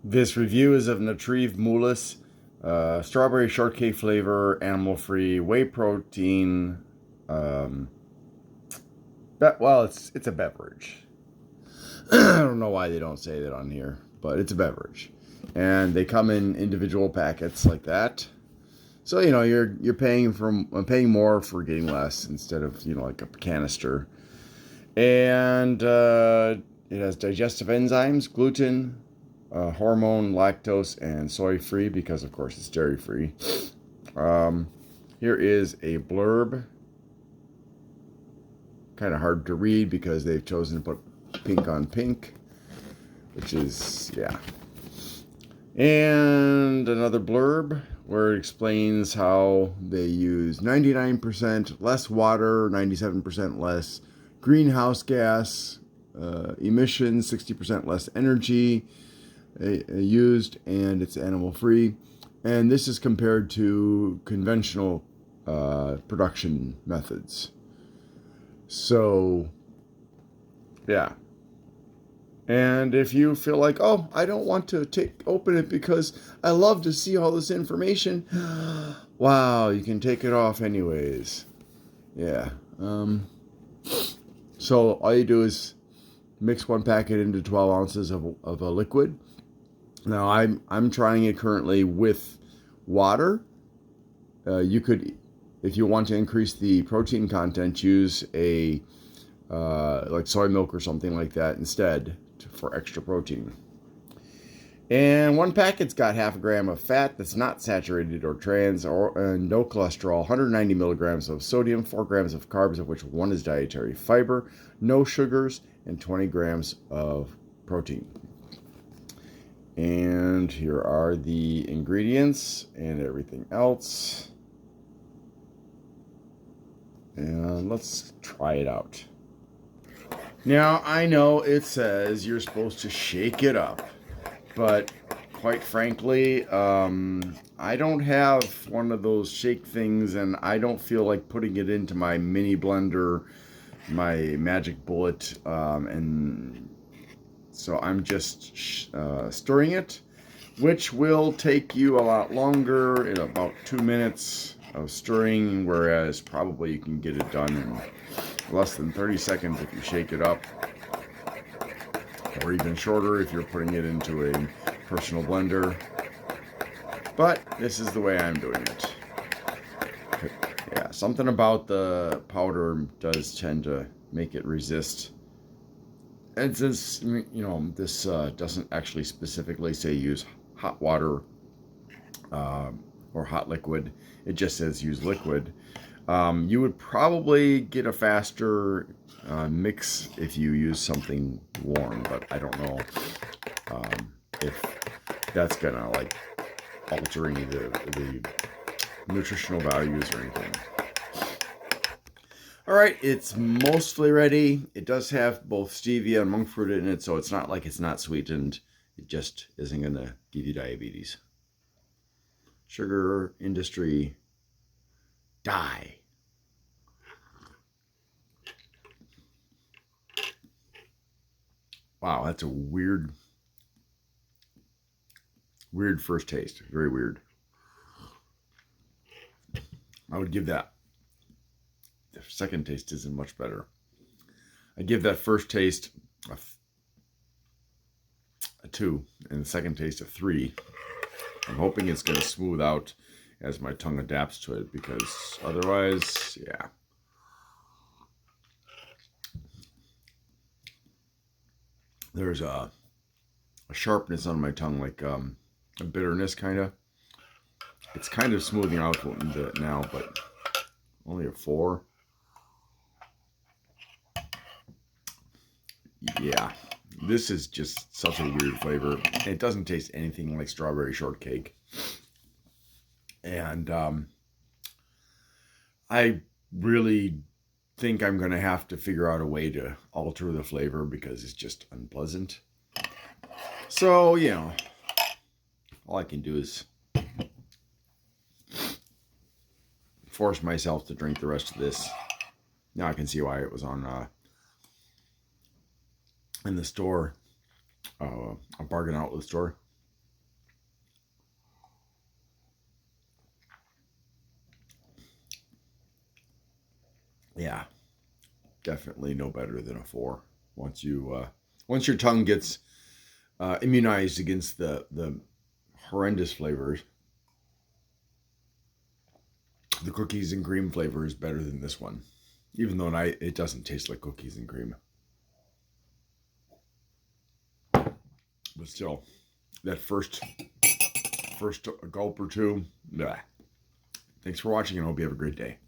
This review is of Natreve Mooless, strawberry shortcake flavor, animal-free, whey protein. Um, it's a beverage. I don't know why they don't say that on here, but it's a beverage, and they come in individual packets like that. So you're paying more for getting less instead of like a canister, and it has digestive enzymes, gluten, hormone, lactose, and soy free because, of course, it's dairy free. Here is a blurb. Kind of hard to read because they've chosen to put pink on pink, which is, yeah. And another blurb where it explains how they use 99% less water, 97% less greenhouse gas emissions, 60% less energy used, and it's animal free. And this is compared to conventional production methods. So, yeah. And if you feel like, oh, I don't want to open it because I love to see all this information, wow, you can take it off anyways. Yeah. So all you do is mix one packet into 12 ounces of a liquid. Now I'm trying it currently with water. You could, if you want to increase the protein content, use a like soy milk or something like that instead for extra protein. And one packet's got half a gram of fat that's not saturated or trans, or no cholesterol, 190 milligrams of sodium, 4 grams of carbs, of which 1 is dietary fiber, no sugars, and 20 grams of protein. And here are the ingredients and everything else. And let's try it out. Now, I know it says you're supposed to shake it up, but quite frankly, I don't have one of those shake things, and I don't feel like putting it into my mini blender, my magic bullet, and so I'm just stirring it, which will take you a lot longer, in about 2 minutes of stirring, whereas probably you can get it done in less than 30 seconds if you shake it up, or even shorter if you're putting it into a personal blender. But this is the way I'm doing it. Yeah, something about the powder does tend to make it resist. And since this doesn't actually specifically say use hot water or hot liquid, it just says use liquid. You would probably get a faster mix if you use something warm, but I don't know if that's gonna like alter any of the nutritional values or anything. All right, it's mostly ready. It does have both stevia and monk fruit in it, so it's not like it's not sweetened. It just isn't gonna give you diabetes. Sugar industry, die. Wow, that's a weird first taste. Very weird. I would give that. The second taste isn't much better. I give that first taste a 2, and the second taste a 3. I'm hoping it's going to smooth out as my tongue adapts to it, because otherwise, yeah. There's a sharpness on my tongue, like a bitterness, kind of. It's kind of smoothing out a little bit now, but only a 4. Yeah, this is just such a weird flavor. It doesn't taste anything like strawberry shortcake. And I really think I'm going to have to figure out a way to alter the flavor because it's just unpleasant. So, all I can do is force myself to drink the rest of this. Now I can see why it was on in the store, a bargain outlet store. Yeah, definitely no better than a 4. Once your tongue gets immunized against the horrendous flavors, the cookies and cream flavor is better than this one, even though it doesn't taste like cookies and cream. But still, that first gulp or two. Blah. Thanks for watching, and I hope you have a great day.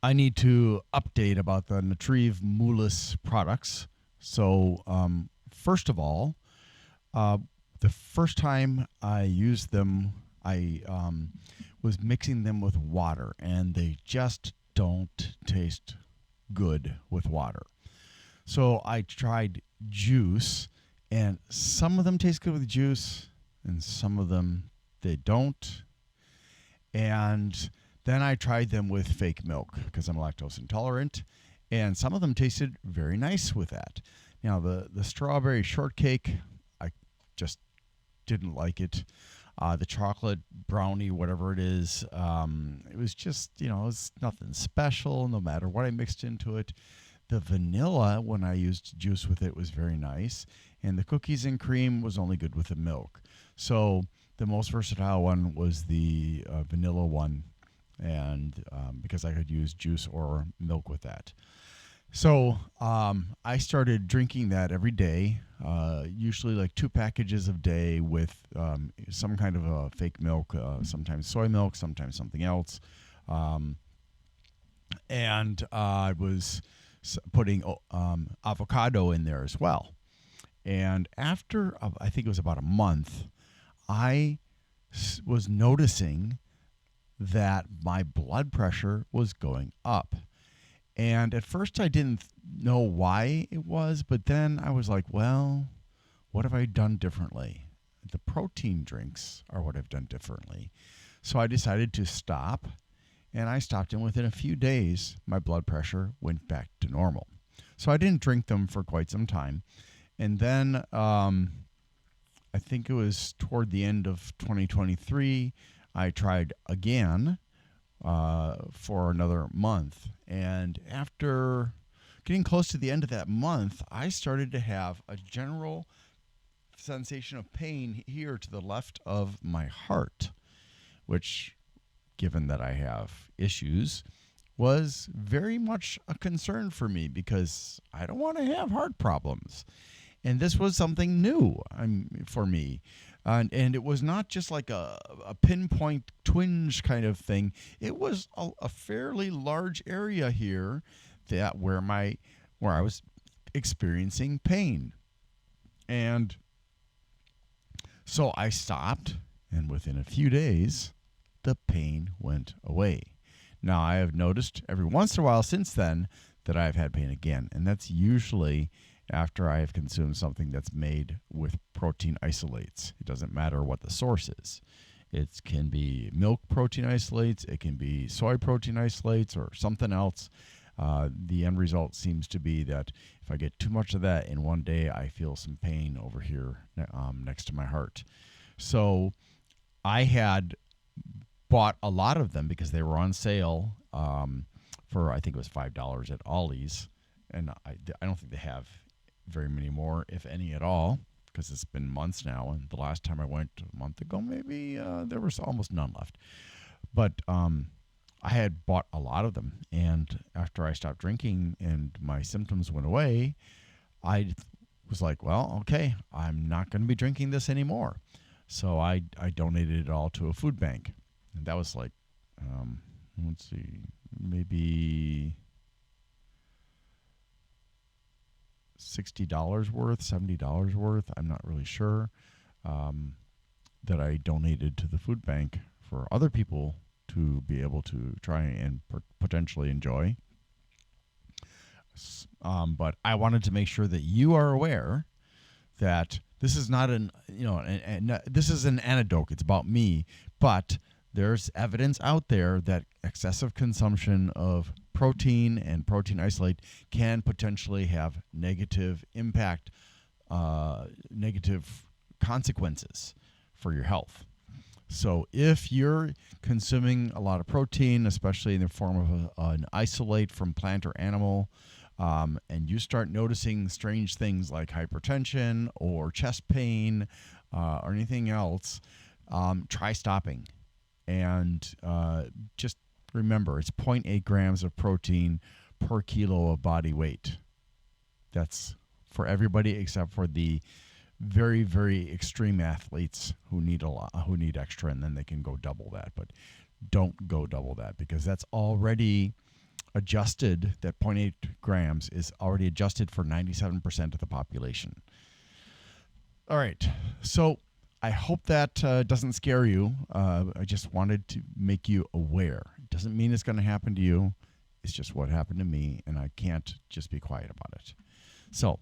I need to update about the Natreve Mooless products. So, first of all, uh, the first time I used them, I was mixing them with water, and they just don't taste good with water. So I tried juice, and some of them taste good with juice, and some of them they don't. And then I tried them with fake milk because I'm lactose intolerant, and some of them tasted very nice with that. Now the strawberry shortcake, I just didn't like it. The chocolate brownie, whatever it was just it was nothing special. No matter what I mixed into it, the vanilla when I used juice with it was very nice, and the cookies and cream was only good with the milk. So the most versatile one was the vanilla one, and because I could use juice or milk with that. So I started drinking that every day, usually like 2 packages a day with some kind of a fake milk, sometimes soy milk, sometimes something else. Um, and I was putting avocado in there as well. And after, I think it was about a month, I was noticing that my blood pressure was going up. And at first, I didn't know why it was, but then I was like, well, what have I done differently? The protein drinks are what I've done differently. So I decided to stop, and I stopped, and within a few days, my blood pressure went back to normal. So I didn't drink them for quite some time. And then I think it was toward the end of 2023, I tried again for another month. And after getting close to the end of that month, I started to have a general sensation of pain here to the left of my heart, which, given that I have issues, was very much a concern for me because I don't want to have heart problems. And this was something new for me. And it was not just like a pinpoint twinge kind of thing. It was a fairly large area here that where I was experiencing pain. And so I stopped, and within a few days, the pain went away. Now, I have noticed every once in a while since then that I've had pain again, and that's usually after I have consumed something that's made with protein isolates. It doesn't matter what the source is. It can be milk protein isolates, it can be soy protein isolates, or something else. The end result seems to be that if I get too much of that in one day, I feel some pain over here next to my heart. So I had bought a lot of them because they were on sale for, I think it was $5 at Ollie's. And I don't think they have very many more, if any at all, because it's been months now. And the last time I went a month ago, maybe there was almost none left. But I had bought a lot of them. And after I stopped drinking and my symptoms went away, I was like, well, okay, I'm not going to be drinking this anymore. So I donated it all to a food bank. And that was like, let's see, maybe $60 worth, $70 worth. I'm not really sure. That I donated to the food bank for other people to be able to try and potentially enjoy. But I wanted to make sure that you are aware that this is not this is an anecdote. It's about me, but there's evidence out there that excessive consumption of protein and protein isolate can potentially have negative impact, negative consequences for your health. So if you're consuming a lot of protein, especially in the form of an isolate from plant or animal, and you start noticing strange things like hypertension or chest pain or anything else, try stopping. And just remember, it's zero point 0.8 grams of protein per kilo of body weight. That's for everybody except for the very, very extreme athletes who need a lot, who need extra, and then they can go double that. But don't go double that, because that's already adjusted. That zero point 0.8 grams is already adjusted for 97% of the population. All right, so I hope that doesn't scare you. I just wanted to make you aware. It doesn't mean it's going to happen to you. It's just what happened to me, and I can't just be quiet about it. So